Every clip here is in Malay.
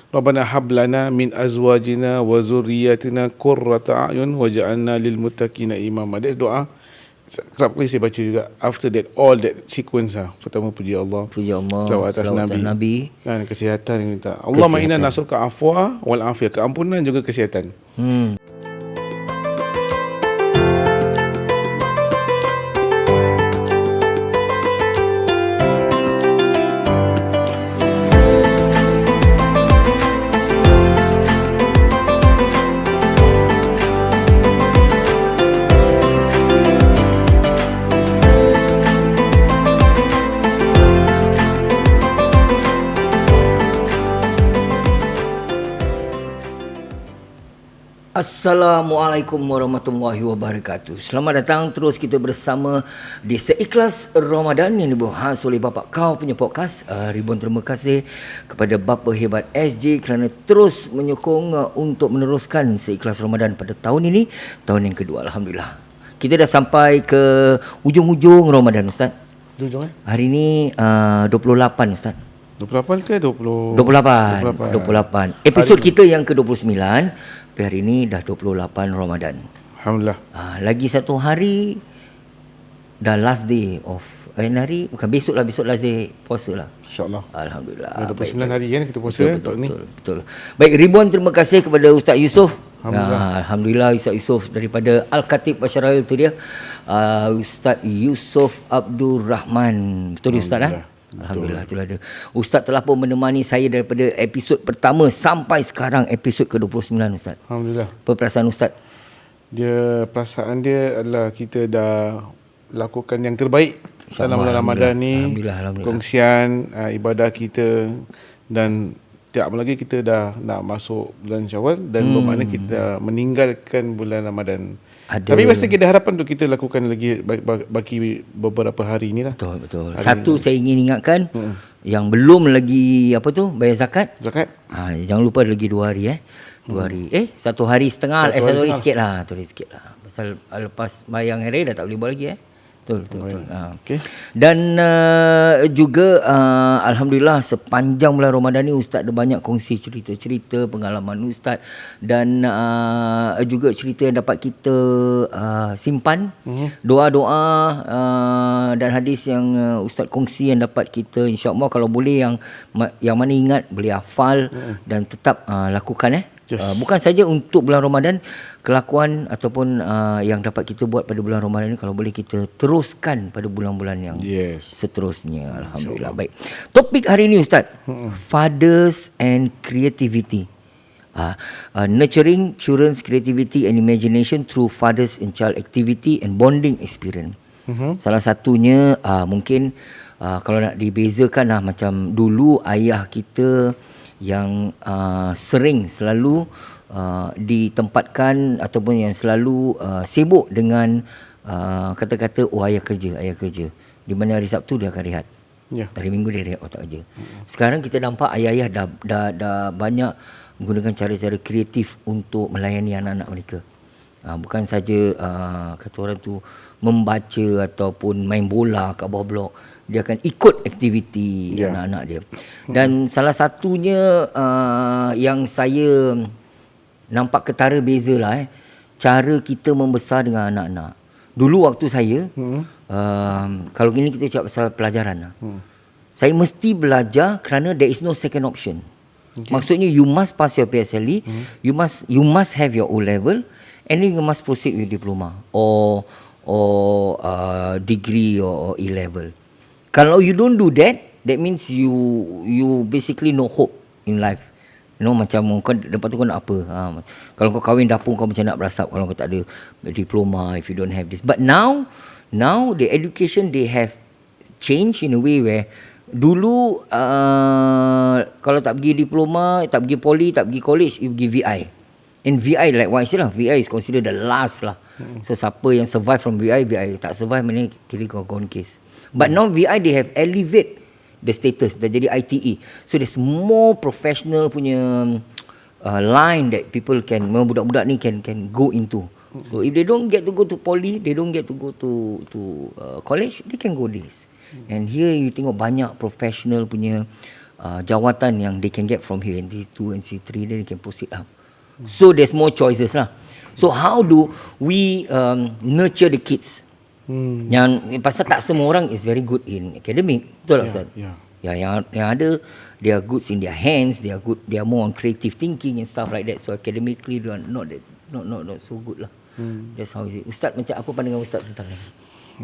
Rabbana hab lana min azwajina wa zurriyyatina qurrata a'yun waj'alna lil muttaqina imama. That's doa kerap kali saya baca juga. After that, all that sequence pertama puji Allah, selawat atas Nabi, dan kesihatan yang minta. Allahumma inna nas'aluka afwa wal afiyah, keampunan juga kesihatan. Assalamualaikum warahmatullahi wabarakatuh. Selamat datang, terus kita bersama di Seikhlas Ramadan yang dibahas oleh Bapak Kau punya podcast. Ribuan terima kasih kepada Bapa Hebat SG kerana terus menyokong untuk meneruskan Seikhlas Ramadan pada tahun ini, tahun yang kedua. Alhamdulillah. Kita dah sampai ke ujung-ujung Ramadan, Ustaz. Hari ini 28, Ustaz. 28 ke 20? 28. Episod kita yang ke-29. Hari ini dah 28 Ramadan. Alhamdulillah. Lagi satu hari dah last day of hari bukan besok last day puasa lah. InsyaAllah. Alhamdulillah. 29 hari kan kita puasa betul. Baik, ribuan terima kasih kepada Ustaz Yusof. Alhamdulillah Ustaz Yusof daripada Al-Khatib Basyarail tu dia. Ustaz Yusof Abdul Rahman. Betul Ustaz Alhamdulillah, itulah dia. Ustaz telah pun menemani saya daripada episod pertama sampai sekarang episod ke-29, Ustaz. Alhamdulillah. Apa perasaan Ustaz? Perasaan dia adalah kita dah lakukan yang terbaik dalam bulan Ramadan ni. Alhamdulillah. Kongsian ibadah kita, dan tiap lagi kita dah nak masuk bulan Syawal, dan bermakna kita dah meninggalkan bulan Ramadan. Tapi mesti kita harapan untuk kita lakukan lagi bagi beberapa hari ni lah. Betul. Satu saya ingin ingatkan yang belum lagi bayar zakat. Jangan lupa lagi 2 hari 2 hari. 1 hari setengah, 1 hari sikit lah. Pasal lepas bayang hari dah tak boleh buat lagi Betul. Okay. Dan juga alhamdulillah sepanjang bulan Ramadan ni Ustaz ada banyak kongsi cerita-cerita pengalaman Ustaz, dan juga cerita yang dapat kita simpan, doa-doa dan hadis yang Ustaz kongsi yang dapat kita insya-Allah kalau boleh yang mana ingat boleh hafal dan tetap lakukan bukan saja untuk bulan Ramadan, kelakuan ataupun yang dapat kita buat pada bulan Ramadan ni kalau boleh kita teruskan pada bulan-bulan yang seterusnya. Alhamdulillah. Baik. Topik hari ini Ustaz, fathers and creativity. Nurturing children's creativity and imagination through fathers and child activity and bonding experience. Salah satunya mungkin kalau nak dibezakan macam dulu ayah kita yang selalu ditempatkan ataupun yang selalu sibuk dengan kata-kata ayah kerja. Di mana hari Sabtu dia akan rehat. Hari Minggu dia rehat otak kerja. Sekarang kita nampak ayah-ayah dah banyak menggunakan cara-cara kreatif untuk melayani anak-anak mereka. Bukan saja kata orang tu membaca ataupun main bola kat bawah blok. Dia akan ikut aktiviti anak-anak dia. Dan salah satunya yang saya nampak ketara beza lah cara kita membesar dengan anak-anak. Dulu waktu saya kalau gini kita cakap pasal pelajaran saya mesti belajar kerana there is no second option. Maksudnya you must pass your PSLE, you must have your O level, and then you must proceed with diploma or degree or E level. Kalau you don't do that, that means you basically no hope in life. Macam kau lepas tu kau nak apa? Kalau kau kahwin dapur kau macam nak berasap kalau kau tak ada diploma, if you don't have this. But now the education they have changed in a way where dulu kalau tak pergi diploma, tak pergi poli, tak pergi college, you pergi VI. And VI likewise lah. VI is considered the last lah. So siapa yang survive from VI tak survive, mana kira kau gone case. But now VI they have elevate the status, dah jadi ITE. So there's more professional punya line that people can, budak-budak ni can go into. So if they don't get to go to poly, they don't get to go to college, they can go this. And here you tengok banyak professional punya jawatan yang they can get from here, NC2, NC3, then they can proceed up. So there's more choices lah. So how do we nurture the kids? Yang pasal tak semua orang is very good in academic, betul tak Ustaz? Ya, yang ada they are good in their hands, they are more on creative thinking and stuff like that. So academically they are not so good lah. That's how is it. Ustaz, macam apa pandangan Ustaz tentang ni?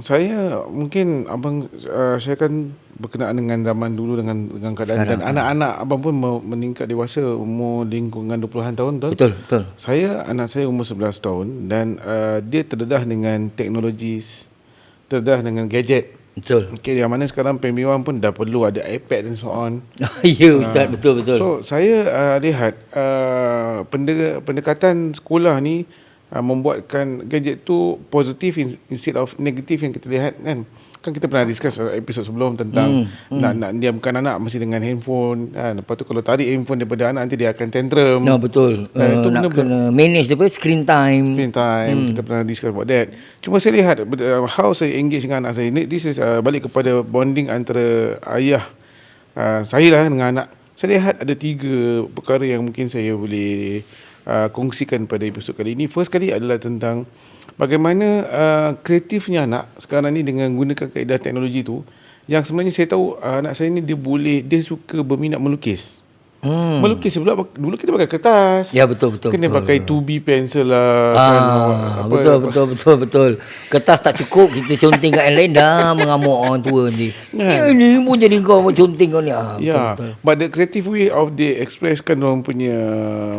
Saya mungkin abang saya kan berkenaan dengan zaman dulu dengan keadaan sekarang, dan anak-anak abang pun meningkat dewasa umur lingkungan 20-an tahun betul. Anak saya umur 11 tahun dan dia terdedah dengan teknologi, terdedah dengan gadget. Betul. Okay, yang mana sekarang primary 1 pun dah perlu ada iPad dan so on. Ya Ustaz, betul. So saya lihat pendekatan sekolah ni membuatkan gadget tu positif instead of negatif yang kita lihat kan. Kan kita pernah discuss episod sebelum tentang nak diamkan anak mesti dengan handphone kan. Lepas tu kalau tarik handphone daripada anak nanti dia akan tantrum. No, betul. Itu nak kena manage screen time. Kita pernah discuss about that. Cuma saya lihat how saya engage dengan anak saya. This is balik kepada bonding antara ayah saya lah dengan anak. Saya lihat ada 3 perkara yang mungkin saya boleh kongsikan pada episod kali ini. First kali adalah tentang bagaimana kreatifnya anak sekarang ni dengan gunakan kaedah teknologi tu. Yang sebenarnya saya tahu anak saya ni dia suka berminat melukis. Melukis pula dulu kita pakai kertas. Ya, betul. Kena pakai 2B pencil lah. Betul. Kertas tak cukup, kita conteng kat yang lain dah mengamuk orang tua ni. Ya, ni pun jadi kau conteng kau ni. Betul. But the creative way of they expresskan orang punya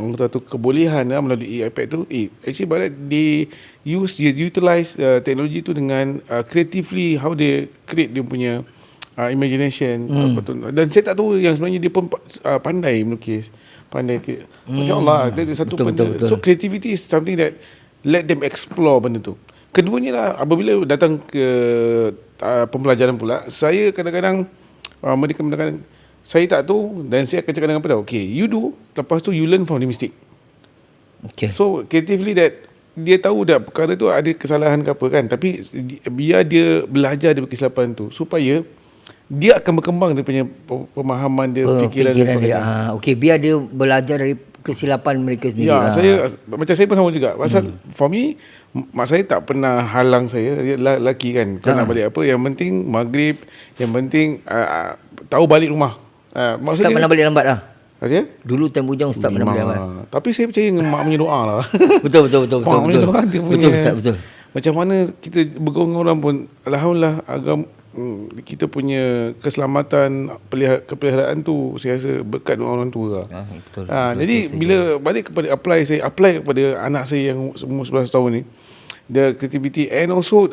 orang kata tu kebolehan melalui iPad tu, actually barat they utilize teknologi tu dengan creatively how they create dia punya imagination. Dan saya tak tahu yang sebenarnya dia pun pandai melukis, Masya Allah, dia satu betul. So creativity is something that let them explore benda tu. Keduanya lah, apabila datang ke pembelajaran pula, saya kadang-kadang mereka mengatakan saya tak tahu dan saya akan cakap dengan mereka, okay, you do, lepas tu you learn from the mistake. Okay. So creatively that dia tahu dah perkara tu ada kesalahan ke apa kan, tapi biar dia belajar dari kesilapan tu supaya dia akan berkembang dia punya pemahaman dia, fikiran dia. Okey, biar dia belajar dari kesilapan mereka sendiri. Ya, saya pun sama juga. Pasal for me, mak saya tak pernah halang saya. Dia lelaki kan. Kau nak balik apa? Yang penting maghrib, yang penting tahu balik rumah. Ustaz pernah balik lambat lah. Maksudnya? Dulu time bujang Ustaz pernah balik lambat. Tapi saya percaya dengan mak punya doa lah. Betul. Mak punya doa dia punya. Betul Ustaz, betul. Macam mana kita bergaul dengan orang pun, alhamdulillah agama kita punya keselamatan kepeliharaan tu saya rasa berkat doa orang tua lah. Betul, jadi bila balik kepada saya apply kepada anak saya yang umur 11 tahun ni, the creativity and also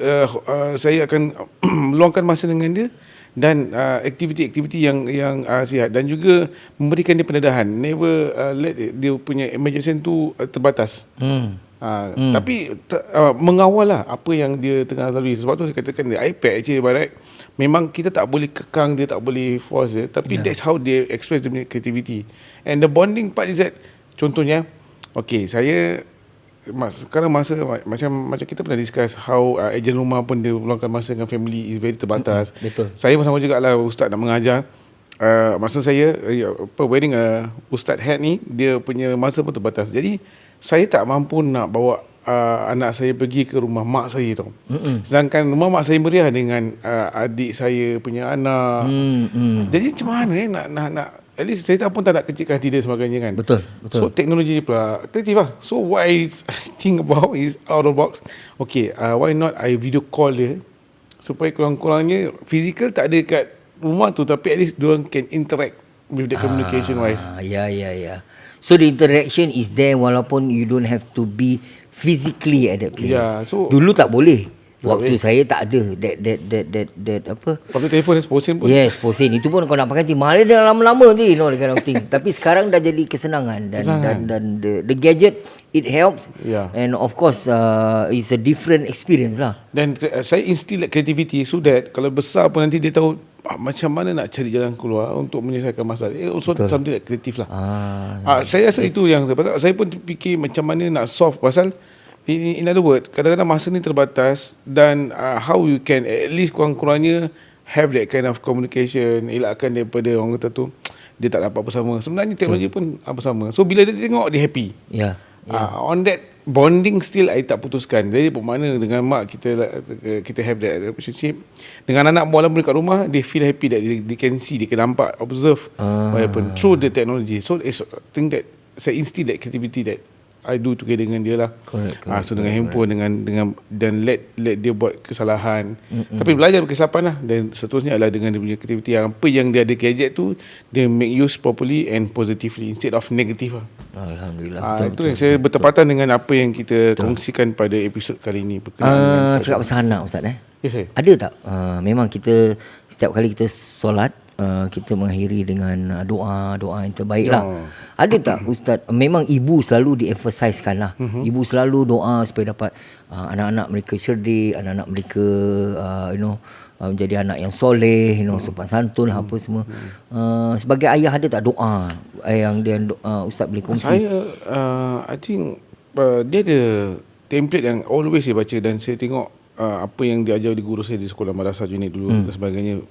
saya akan meluangkan masa dengan dia dan aktiviti-aktiviti yang sihat dan juga memberikan dia pendedahan, never let dia punya imagination tu terbatas. Tapi mengawal lah apa yang dia tengah lalui. Sebab tu dia katakan dia iPad je barat. Memang kita tak boleh kekang dia, tak boleh force dia, tapi that's how they express their creativity. And the bonding part is that, contohnya, okay, saya sekarang masa macam kita pernah discuss how ejen rumah pun dia luangkan masa dengan family is very terbatas. Betul. Saya pun sama jugalah, ustaz nak mengajar. Maksud saya wearing ustaz hat ni, dia punya masa pun terbatas. Jadi saya tak mampu nak bawa anak saya pergi ke rumah mak saya tau. Sedangkan rumah mak saya meriah dengan adik saya punya anak. Jadi macam mana nak at least saya pun tak nak kecilkan hati dia sebagainya kan. Betul. So teknologi pula kreatif lah. So what I think about is out of box. Okay, why not I video call dia supaya kurang-kurangnya physical tak ada kat rumah tu, tapi at least diorang can interact with the communication wise. Ya. So the interaction is there walaupun you don't have to be physically at that place. So dulu tak boleh. Waktu saya tak ada that apa? Waktu telefon posen pun. Yes, posen. Itu pun kau nak pakai mana dah lama-lama ni, that kind of thing. Tapi sekarang dah jadi kesenangan dan the gadget it helps. And of course it's a different experience lah. Dan saya instill creativity so that kalau besar pun nanti dia tahu macam mana nak cari jalan keluar untuk menyelesaikan masalah. Also something that kreatif lah. Saya rasa itu yang saya pun fikir macam mana nak solve pasal in other words, kadang-kadang masa ni terbatas dan how you can at least kurang-kurangnya have that kind of communication, elakkan daripada orang kata tu dia tak dapat apa sama. Sebenarnya teknologi pun apa sama. So bila dia tengok, dia happy. On that bonding still I tak putuskan. Jadi bermakna dengan mak kita have that relationship. Dengan anak walaupun dekat rumah, they feel happy that they can see, they can nampak, observe what happen through the technology. So I think that saya instill that creativity that I do together dengan dia lah. Correct, So dengan handphone, dengan dan let dia buat kesalahan. Tapi belajar kesilapan lah. Dan seterusnya adalah dengan dia punya kreativiti, apa yang dia ada gadget tu, dia make use properly and positively instead of negative lah. Alhamdulillah. Itu yang saya bertepatan dengan apa yang kita kongsikan pada episod kali ini. Cakap pasal anak Ustaz Yes, saya. ada tak memang kita setiap kali kita solat kita mengakhiri dengan doa yang terbaik lah. Ada tak Ustaz, memang ibu selalu di-emphasizekan lah. Ibu selalu doa supaya dapat anak-anak mereka cerdik, anak-anak mereka menjadi anak yang soleh, sopan santun lah, apa semua. Sebagai ayah, ada tak doa yang Ustaz boleh kongsi? Saya I think dia ada template yang always saya baca, dan saya tengok apa yang diajar di guru saya di sekolah madrasah Junaid dulu dan sebagainya.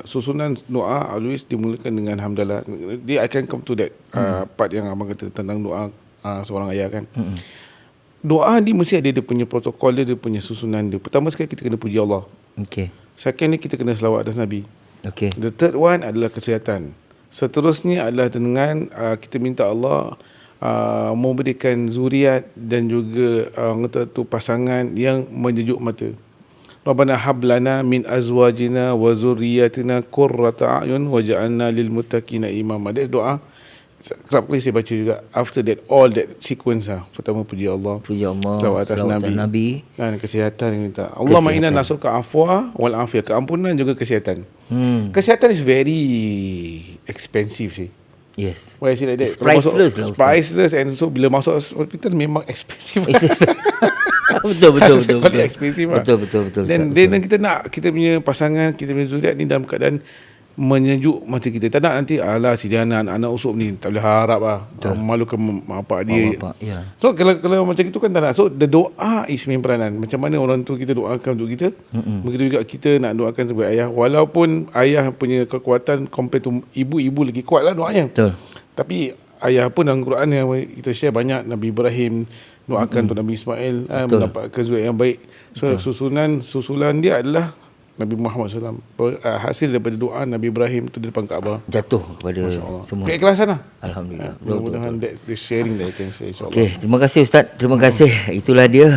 Susunan doa always dimulakan dengan hamdalah. Dia akan come to that part yang abang kata tentang doa seorang ayah kan. Doa ni mesti ada dia punya protokol dia punya susunan dia. Pertama sekali kita kena puji Allah. Second ni kita kena selawat atas Nabi. The third one adalah kesihatan. Seterusnya adalah dengan kita minta Allah memberikan zuriat dan juga pasangan yang menyejuk mata. Rabbana hab lana min azwajina wa zurriyyatina qurrata a'yun waj'alna lil muttaqina imama. That's doa. Kerap kali saya baca juga. After that, all that sequence pertama puji Allah, selawat atas Nabi, dan kesihatan yang minta. Allahumma inna nas'aluka afwa wal afiyah, keampunan juga kesihatan. Kesihatan is very expensive sih. Yes. Why I say like that? It's priceless lah. Priceless, and so bila masuk hospital memang expensive. Betul. Expensive lah. Betul. Dan kita nak kita punya pasangan, kita punya zuriat ni dalam keadaan menyejuk mata kita. Tak nak nanti si dia anak usup ni tak boleh harap lah, malukan bapak dia. So kalau macam itu kan tak nak. So the doa is main peranan. Macam mana orang tu kita doakan untuk kita, begitu juga kita nak doakan sebagai ayah. Walaupun ayah punya kekuatan compare to ibu lagi kuat lah doanya. Tapi ayah pun dalam Quran yang kita share banyak, Nabi Ibrahim doakan untuk Nabi Ismail mendapat zuriat yang baik. So susulan dia adalah Nabi Muhammad SAW. Hasil daripada doa Nabi Ibrahim tu di depan Kaabah jatuh kepada semua. Keikhlasan lah. Alhamdulillah. Mudah-mudahan that's the sharing that I can say, insyaAllah. Okay, terima kasih Ustaz. Terima kasih. Itulah dia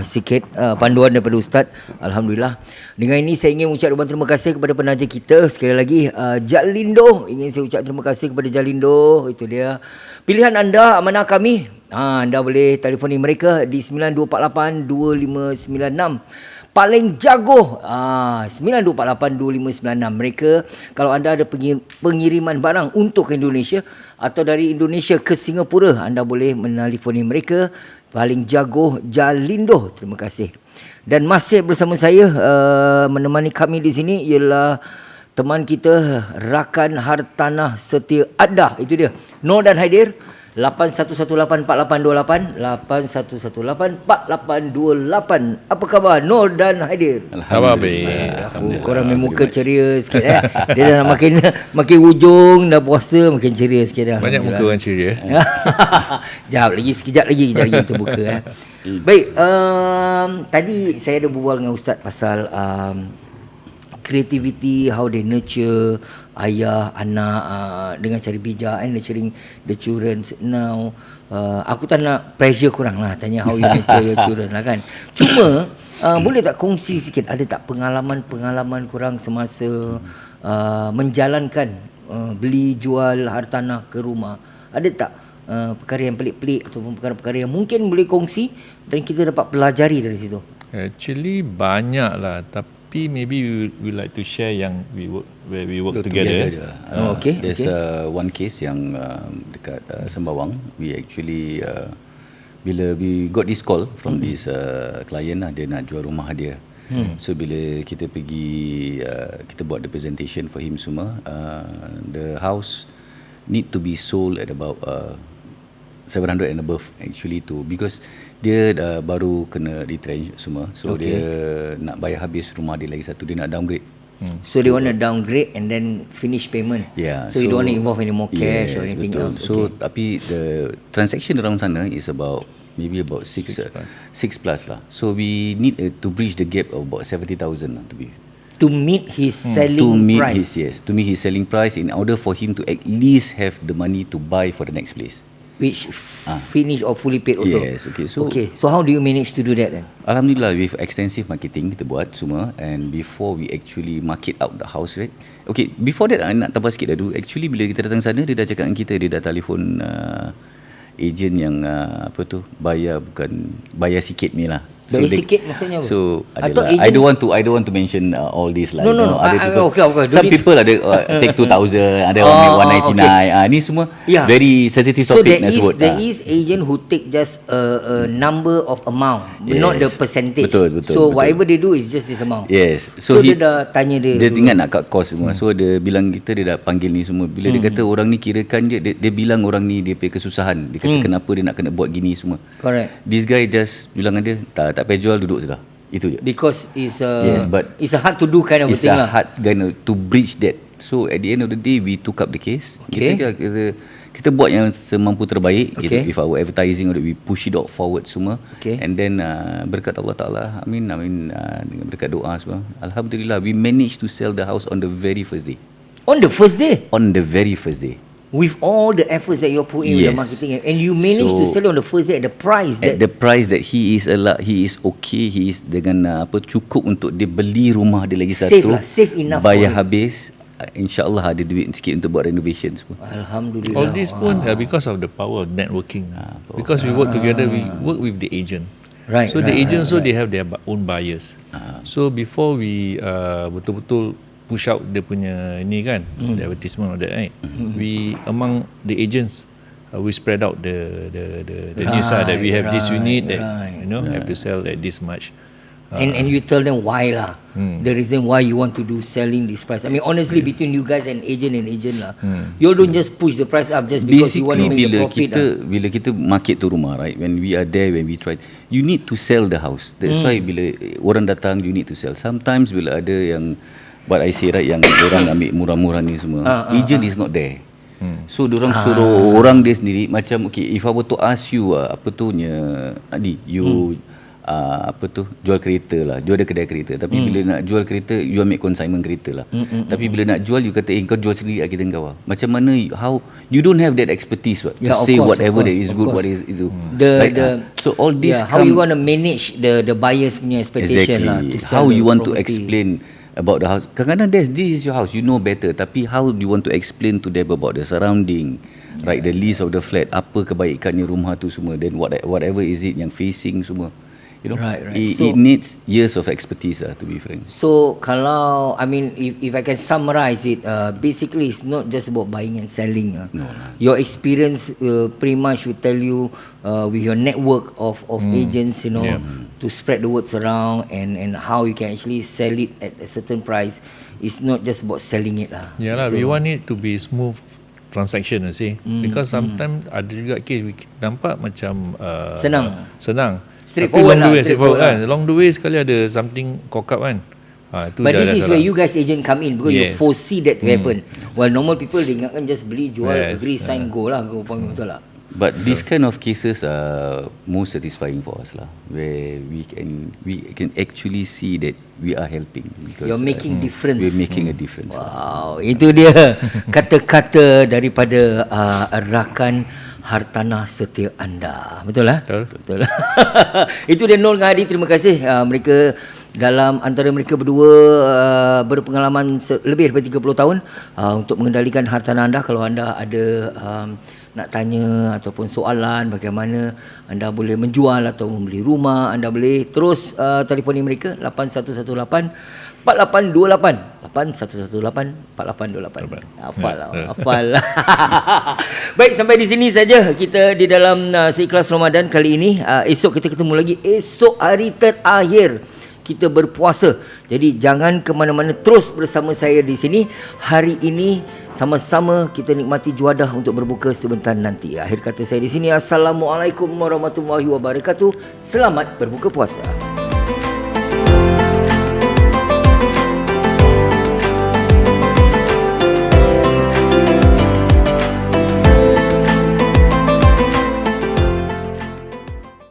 sikit panduan daripada Ustaz. Alhamdulillah. Dengan ini saya ingin ucap terima kasih kepada penaja kita. Sekali lagi Jalindo. Ingin saya ucap terima kasih kepada Jalindo. Itu dia. Pilihan anda, amanah kami. Anda boleh telefoni mereka di 9248-2596. Paling jago 9248-2596. Mereka, kalau anda ada pengiriman barang untuk Indonesia atau dari Indonesia ke Singapura, anda boleh menelefoni mereka. Paling jago Jalindo. Terima kasih. Dan masih bersama saya menemani kami di sini ialah teman kita, rakan hartanah setia Adda. Itu dia, Nur dan Haidir. 81184828 81184828. Apa khabar Nur dan Haidir? Alhamdulillah. Korang main muka ceria sikit Dia dah makin hujung dah puasa, makin ceria sikit dah. Banyak muka orang ceria. Sekejap lagi kita buka Baik, tadi saya ada berbual dengan Ustaz pasal creativity, how they nurture ayah, anak dengan cara bijak, nurturing the children. Now aku tak nak pressure korang lah, tanya how you nurture your children lah kan. Cuma boleh tak kongsi sikit, ada tak pengalaman korang semasa menjalankan beli jual hartanah ke rumah? Ada tak perkara yang pelik-pelik ataupun perkara-perkara yang mungkin boleh kongsi dan kita dapat pelajari dari situ? Actually banyak lah, tapi maybe we like to share yang where we work together. Okay. There's one case yang dekat Sembawang. We actually bila we got this call from this client lah, dia nak jual rumah dia. So bila kita pergi kita buat the presentation for him semua, the house need to be sold at about 700 and above actually tu, because dia baru kena retrench semua. So dia nak bayar habis rumah dia lagi satu, dia nak downgrade. So they want to downgrade and then finish payment. Yeah. So you don't want to involve any more cash or anything betul. else. So tapi the transaction around sana is about maybe about 6 plus lah. So we need to bridge the gap of about 70,000 lah, to meet his selling price. To meet his selling price in order for him to at least have the money to buy for the next place. Which finish or fully paid also. Yes, okay. So how do you manage to do that then? Alhamdulillah, with extensive marketing kita buat semua, and before we actually market out the house, right? Okay, before that nak tambah sikit dulu. Actually bila kita datang sana, dia dah cakap dengan kita, dia dah telefon agent yang bayar sikit ni lah. Bayar sikit maksudnya apa? So I don't want to mention all this lah. No. Okay. Some people ada take 2,000, ada orang 199. Ni semua very sensitive topic. So there is agent who take just a number of amount, not the percentage. Betul. So whatever they do is just this amount. Yes. So dia dah tanya dia ingat nak cut cost semua. So dia bilang kita, dia dah panggil ni semua. Bila dia kata orang ni kirakan dia bilang orang ni dia punya kesusahan. Dia kata kenapa dia nak kena buat gini semua. Correct. This guy just bilang dia tak payah jual, duduk sudah. Itu je. Because it's a hard to do kind of a thing lah. It's a hard kind to bridge that. So at the end of the day, we took up the case. Okay. Kita buat yang semampu terbaik. Okay. With our advertising, we push it out forward semua. Okay. And then berkat Allah Ta'ala, amin, dengan berkat doa semua, Alhamdulillah, we managed to sell the house on the very first day. On the first day? On the very first day. With all the efforts that you're putting in the marketing, and you managed to sell it on the first day at the price that he is okay, he is dengan cukup untuk dia beli rumah dia lagi safe satu, safe enough, bayar habis, InsyaAllah ada duit sikit untuk buat renovation semua. Alhamdulillah. All this pun because of the power of networking. Because we work together, we work with the agent. Right. So the agent, so they have their own buyers. So before we betul-betul push out dia punya ni kan, the advertisement of that, right? We among the agents, we spread out the news that we have this unit that have to sell at this much. And you tell them why lah. The reason why you want to do selling this price. I mean honestly, between you guys and agent lah, you don't just push the price up just because you want to make a profit. Bila kita market tu rumah, right, when we are there, when we try, you need to sell the house. That's why bila orang datang, you need to sell. Sometimes bila ada yang what I say, right, yang orang ambil murah-murah ni semua, agent is not there. So diorang suruh orang dia sendiri. Macam okay, if I were to ask you Adi, you jual kereta lah, you ada kedai kereta, tapi bila nak jual kereta, you ambil consignment kereta lah. Tapi bila nak jual, you kata kau jual sendiri kita kau. Macam mana, how you don't have that expertise to say whatever that is good, what is itu. So all this how you want to manage the buyers punya expectation lah, to sell how you want to property. explain about the house. Kadang-kadang this is your house, you know better, tapi how do you want to explain to them about the surrounding, right, the list of the flat, apa kebaikannya rumah tu semua, then whatever is it yang facing semua, you know, right. It needs years of expertise to be frank. So kalau if I can summarize it, basically it's not just about buying and selling. Your experience pretty much will tell you with your network of agents, to spread the words around, and how you can actually sell it at a certain price. It's not just about selling it lah. Yeah lah, we want it to be smooth transaction, you see, because sometimes ada juga case we nampak macam senang. Straightforward lah. Kan. Along the way sekali ada something cock up kan. But this is where you guys agent come in, because you foresee that to happen. While normal people dia ingatkan just beli, jual, agree, sign, go lah. Betul lah. But these kind of cases are most satisfying for us lah, where we can actually see that we are helping, because you're making difference. We're making a difference. Wow, itu dia kata-kata daripada rakan hartanah setia anda. Betul lah? Betul. Itu dia Nol dengan Adi. Terima kasih. Mereka dalam antara mereka berdua berpengalaman lebih daripada 30 tahun untuk mengendalikan hartanah anda. Kalau anda ada nak tanya ataupun soalan bagaimana anda boleh menjual atau membeli rumah, anda boleh terus telefoni mereka 8118 4828 8118 4828. Hafal. Baik, sampai di sini saja kita di dalam Seikhlas Ramadan kali ini. Esok kita ketemu lagi, esok hari terakhir kita berpuasa. Jadi jangan ke mana-mana, terus bersama saya di sini. Hari ini sama-sama kita nikmati juadah untuk berbuka sebentar nanti. Akhir kata saya di sini, Assalamualaikum warahmatullahi wabarakatuh. Selamat berbuka puasa.